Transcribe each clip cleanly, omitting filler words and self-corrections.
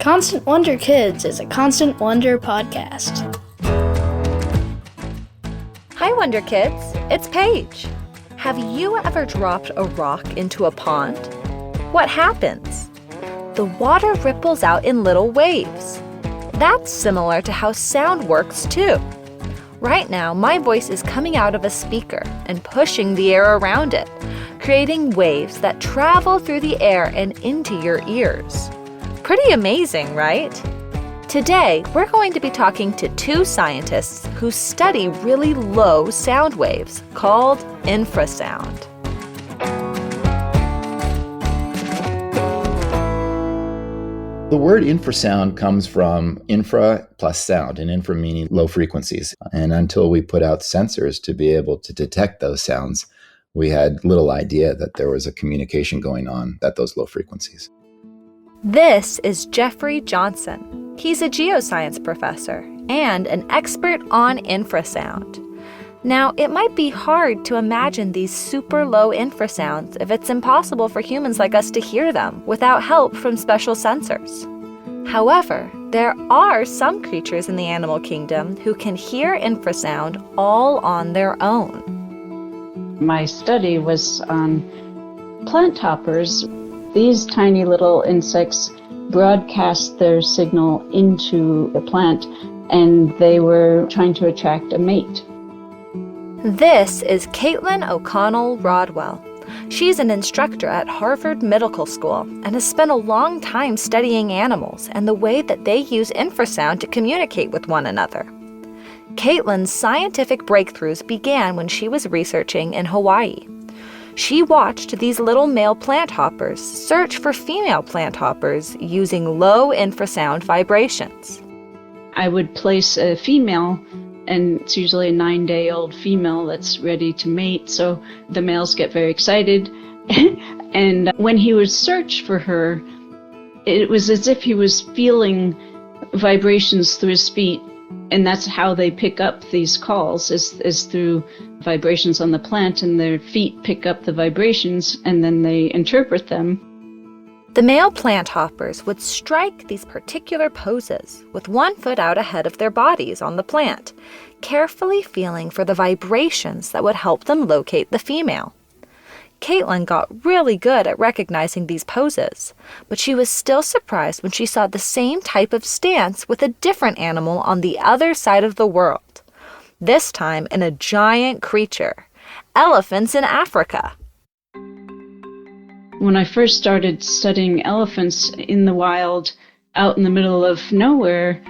Constant Wonder Kids is a Constant Wonder podcast. Hi, Wonder Kids. It's Paige. Have you ever dropped a rock into a pond? What happens? The water ripples out in little waves. That's similar to how sound works, too. Right now, my voice is coming out of a speaker and pushing the air around it, creating waves that travel through the air and into your ears. Pretty amazing, right? Today, we're going to be talking to two scientists who study really low sound waves called infrasound. The word infrasound comes from infra plus sound, and infra meaning low frequencies. And until we put out sensors to be able to detect those sounds, we had little idea that there was a communication going on at those low frequencies. This is Jeffrey Johnson. He's a geoscience professor and an expert on infrasound. Now, it might be hard to imagine these super low infrasounds if it's impossible for humans like us to hear them without help from special sensors. However, there are some creatures in the animal kingdom who can hear infrasound all on their own. My study was on plant hoppers. These tiny little insects broadcast their signal into the plant, and they were trying to attract a mate. This is Caitlin O'Connell Rodwell. She's an instructor at Harvard Medical School and has spent a long time studying animals and the way that they use infrasound to communicate with one another. Caitlin's scientific breakthroughs began when she was researching in Hawaii. She watched these little male plant hoppers search for female plant hoppers using low infrasound vibrations. I would place a female, and it's usually a 9-day-old female that's ready to mate, so the males get very excited. And when he would search for her, it was as if he was feeling vibrations through his feet, and that's how they pick up these calls, is through vibrations on the plant, and their feet pick up the vibrations, and then they interpret them. The male plant hoppers would strike these particular poses with one foot out ahead of their bodies on the plant, carefully feeling for the vibrations that would help them locate the female. Caitlin got really good at recognizing these poses, but she was still surprised when she saw the same type of stance with a different animal on the other side of the world, this time in a giant creature, elephants in Africa. When I first started studying elephants in the wild, out in the middle of nowhere,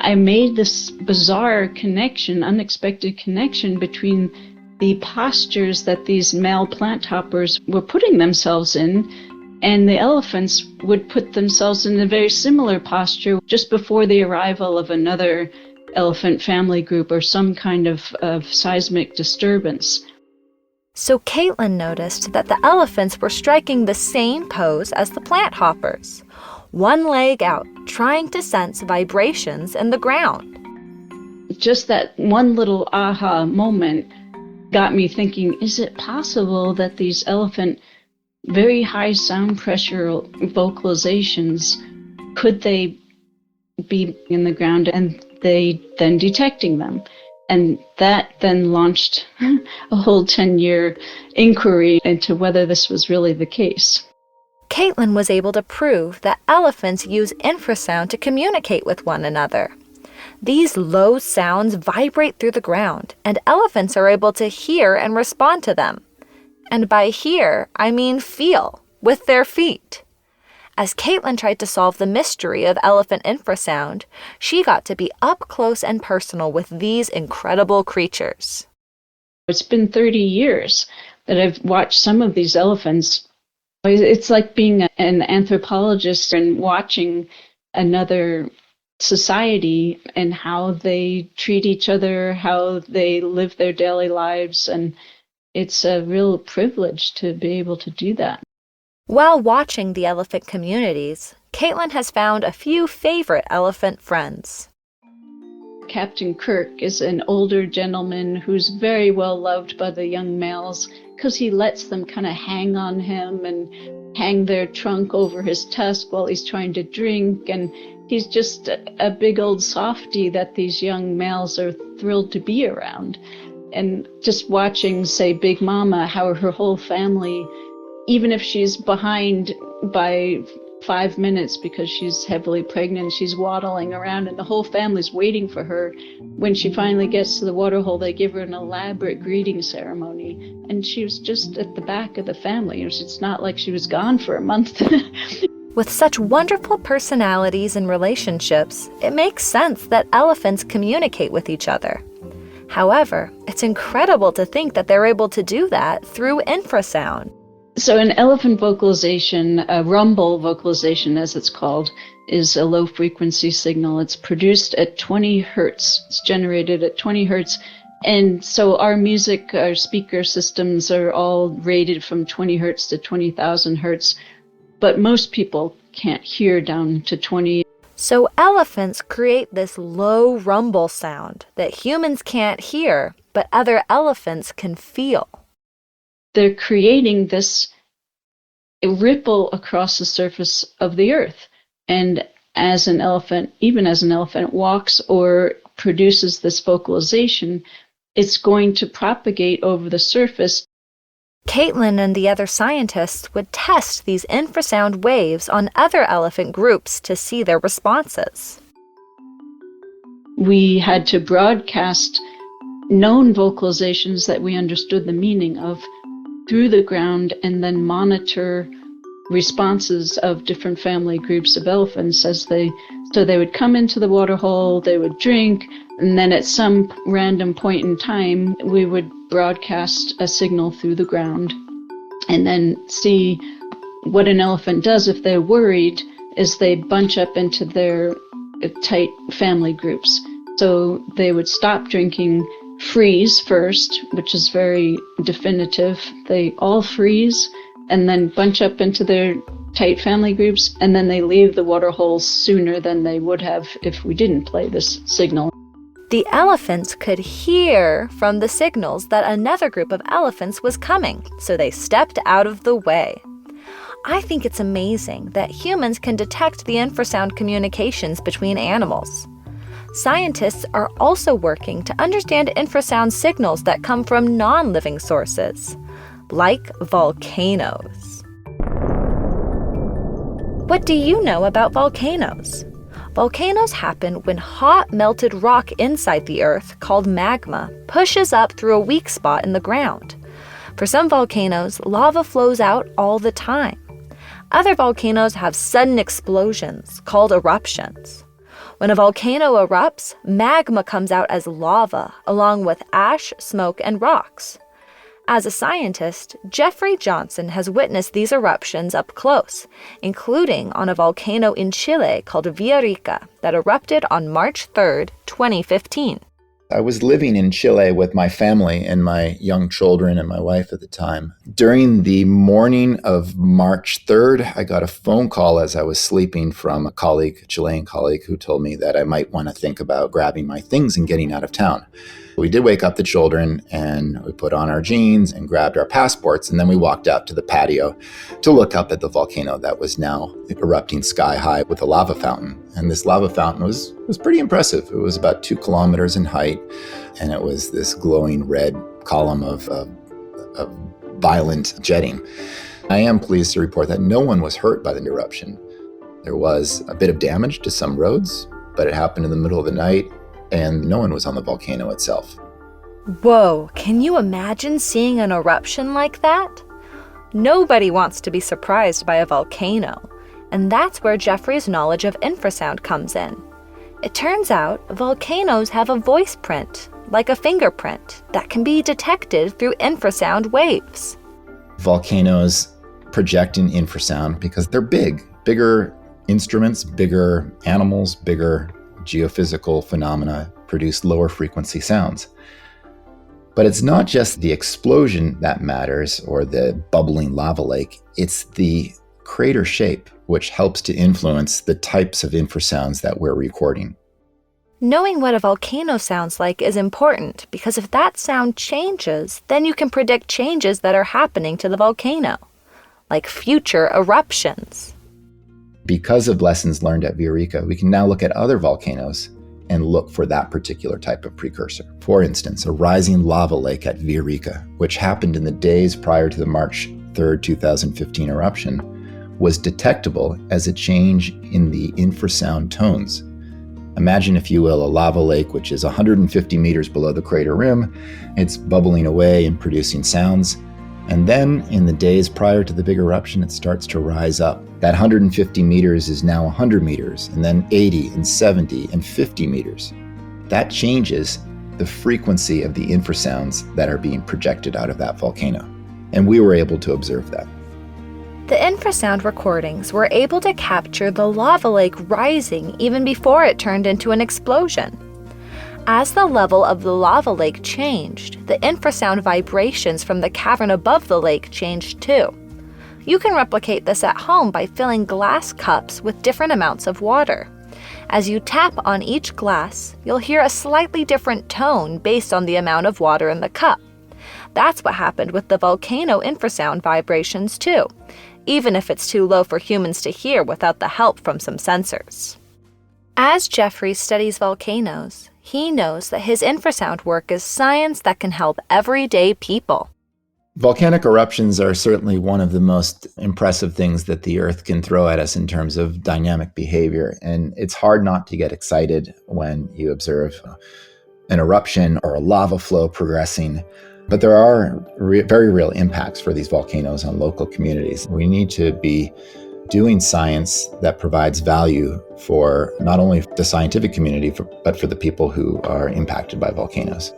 I made this bizarre connection, unexpected connection between the postures that these male plant hoppers were putting themselves in, and the elephants would put themselves in a very similar posture just before the arrival of another elephant family group or some kind of seismic disturbance. So Caitlin noticed that the elephants were striking the same pose as the plant hoppers, one leg out, trying to sense vibrations in the ground. Just that one little aha moment got me thinking, is it possible that these elephant very high sound pressure vocalizations, could they be in the ground and they then detecting them? And that then launched a whole 10-year inquiry into whether this was really the case. Caitlin was able to prove that elephants use infrasound to communicate with one another. These low sounds vibrate through the ground, and elephants are able to hear and respond to them. And by hear, I mean feel, with their feet. As Caitlin tried to solve the mystery of elephant infrasound, she got to be up close and personal with these incredible creatures. It's been 30 years that I've watched some of these elephants. It's like being an anthropologist and watching another society and how they treat each other, how they live their daily lives, and it's a real privilege to be able to do that. While watching the elephant communities, Caitlin has found a few favorite elephant friends. Captain Kirk is an older gentleman who's very well loved by the young males because he lets them kind of hang on him and hang their trunk over his tusk while he's trying to drink. And he's just a big old softy that these young males are thrilled to be around. And just watching, say, Big Mama, how her whole family, even if she's behind by 5 minutes because she's heavily pregnant, she's waddling around and the whole family's waiting for her. When she finally gets to the waterhole, they give her an elaborate greeting ceremony. And she was just at the back of the family. It's not like she was gone for a month. With such wonderful personalities and relationships, it makes sense that elephants communicate with each other. However, it's incredible to think that they're able to do that through infrasound. So an elephant vocalization, a rumble vocalization as it's called, is a low frequency signal. It's produced at 20 hertz. It's generated at 20 hertz. And so our music, our speaker systems are all rated from 20 hertz to 20,000 hertz. But most people can't hear down to 20. So elephants create this low rumble sound that humans can't hear, but other elephants can feel. They're creating this ripple across the surface of the earth. And as an elephant, even as an elephant walks or produces this vocalization, it's going to propagate over the surface. Caitlin and the other scientists would test these infrasound waves on other elephant groups to see their responses. We had to broadcast known vocalizations that we understood the meaning of through the ground and then monitor responses of different family groups of elephants so they would come into the waterhole, they would drink, and then at some random point in time, we would broadcast a signal through the ground and then see what an elephant does if they're worried is they bunch up into their tight family groups. So they would stop drinking, freeze first, which is very definitive. They all freeze and then bunch up into their tight family groups, and then they leave the water holes sooner than they would have if we didn't play this signal. The elephants could hear from the signals that another group of elephants was coming, so they stepped out of the way. I think it's amazing that humans can detect the infrasound communications between animals. Scientists are also working to understand infrasound signals that come from non-living sources, like volcanoes. What do you know about volcanoes? Volcanoes happen when hot, melted rock inside the earth, called magma, pushes up through a weak spot in the ground. For some volcanoes, lava flows out all the time. Other volcanoes have sudden explosions, called eruptions. When a volcano erupts, magma comes out as lava, along with ash, smoke, and rocks. As a scientist, Jeffrey Johnson has witnessed these eruptions up close, including on a volcano in Chile called Villarrica that erupted on March 3, 2015. I was living in Chile with my family and my young children and my wife at the time. During the morning of March 3rd, I got a phone call as I was sleeping from a Chilean colleague, who told me that I might want to think about grabbing my things and getting out of town. We did wake up the children and we put on our jeans and grabbed our passports, and then we walked out to the patio to look up at the volcano that was now erupting sky high with a lava fountain. And this lava fountain was pretty impressive. It was about 2 kilometers in height, and it was this glowing red column of violent jetting. I am pleased to report that no one was hurt by the eruption. There was a bit of damage to some roads, but it happened in the middle of the night, and no one was on the volcano itself. Whoa, can you imagine seeing an eruption like that? Nobody wants to be surprised by a volcano, and that's where Jeffrey's knowledge of infrasound comes in. It turns out volcanoes have a voice print, like a fingerprint, that can be detected through infrasound waves. Volcanoes project in infrasound because they're bigger instruments, bigger animals, bigger geophysical phenomena produce lower frequency sounds. But it's not just the explosion that matters or the bubbling lava lake, it's the crater shape which helps to influence the types of infrasounds that we're recording. Knowing what a volcano sounds like is important because if that sound changes, then you can predict changes that are happening to the volcano. like future eruptions. Because of lessons learned at Eureka, we can now look at other volcanoes and look for that particular type of precursor. For instance, a rising lava lake at Eureka, which happened in the days prior to the March 3rd, 2015 eruption, was detectable as a change in the infrasound tones. Imagine, if you will, a lava lake which is 150 meters below the crater rim. It's bubbling away and producing sounds. And then in the days prior to the big eruption, it starts to rise up. That 150 meters is now 100 meters, and then 80 and 70 and 50 meters. That changes the frequency of the infrasounds that are being projected out of that volcano. And we were able to observe that. The infrasound recordings were able to capture the lava lake rising even before it turned into an explosion. As the level of the lava lake changed, the infrasound vibrations from the cavern above the lake changed too. You can replicate this at home by filling glass cups with different amounts of water. As you tap on each glass, you'll hear a slightly different tone based on the amount of water in the cup. That's what happened with the volcano infrasound vibrations too, even if it's too low for humans to hear without the help from some sensors. As Jeffrey studies volcanoes, he knows that his infrasound work is science that can help everyday people. Volcanic eruptions are certainly one of the most impressive things that the Earth can throw at us in terms of dynamic behavior. And it's hard not to get excited when you observe an eruption or a lava flow progressing. But there are very real impacts for these volcanoes on local communities. We need to be doing science that provides value for not only the scientific community, but for the people who are impacted by volcanoes.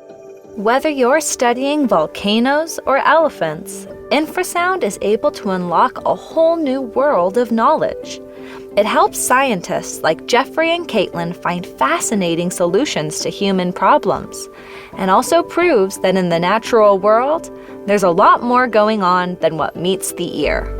Whether you're studying volcanoes or elephants, infrasound is able to unlock a whole new world of knowledge. It helps scientists like Jeffrey and Caitlin find fascinating solutions to human problems, and also proves that in the natural world, there's a lot more going on than what meets the ear.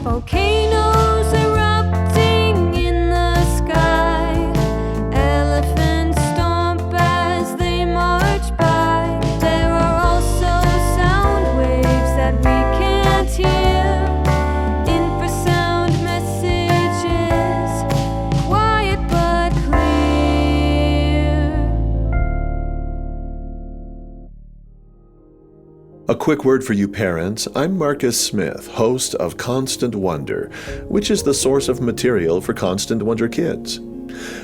Volcanoes erupting in the sky. Elephants stomp as they march by. There are also sound waves that we can't hear. Infrasound messages, quiet but clear. A quick word for you parents. I'm Marcus Smith, host of Constant Wonder, which is the source of material for Constant Wonder Kids.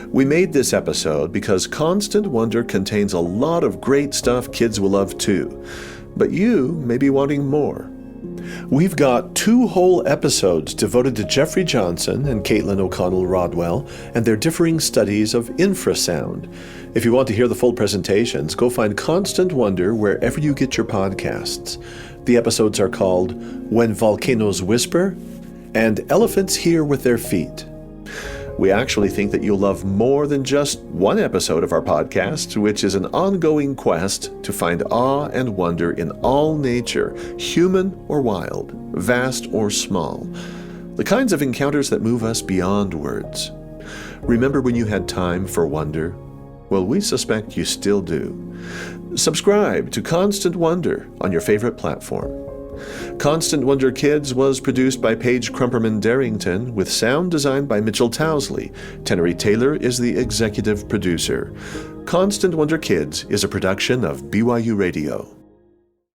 We made this episode because Constant Wonder contains a lot of great stuff kids will love too, but you may be wanting more. We've got 2 whole episodes devoted to Jeffrey Johnson and Caitlin O'Connell Rodwell and their differing studies of infrasound. If you want to hear the full presentations, go find Constant Wonder wherever you get your podcasts. The episodes are called When Volcanoes Whisper and Elephants Hear with Their Feet. We actually think that you'll love more than just one episode of our podcast, which is an ongoing quest to find awe and wonder in all nature, human or wild, vast or small. The kinds of encounters that move us beyond words. Remember when you had time for wonder? Well, we suspect you still do. Subscribe to Constant Wonder on your favorite platform. Constant Wonder Kids was produced by Paige Crumperman Darrington with sound designed by Mitchell Towsley. Tenery Taylor is the executive producer. Constant Wonder Kids is a production of BYU Radio.